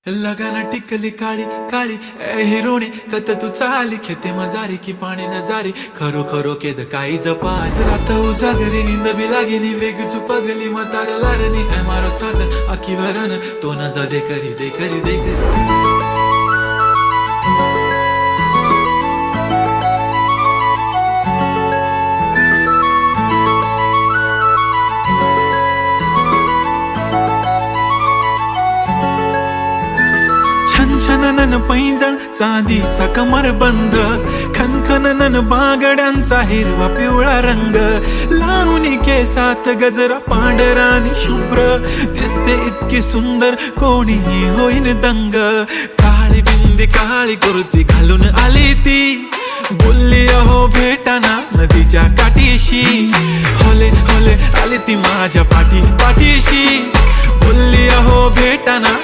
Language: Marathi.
लगाना टिकली काळी काळी ए हिरोणी कत तू चाली खेते मजारी की पाणी नजारी खरो खरो केद काही जपाल रात उजागरी निंद बी लागेनी वेग चुपगली मतार लारणी ए मारो साज आखी भरन तो न जा दे करी दे करी दे करी छनछनन पैंजण चांदीचा कमर बंद खनखनन बांगड्यांचा हिरवा पिवळा रंग लावणी केसात गजरा पांढरा आणि शुभ्र दिसते इतकी सुंदर कोणीही होईन दंग काळी बिंदी काळी कुर्ती घालून आली ती बोलली अहो भेटाना नदीच्या काठीशी होले होले आली ती माझ्या पाठीशी बोलली अहो भेटाना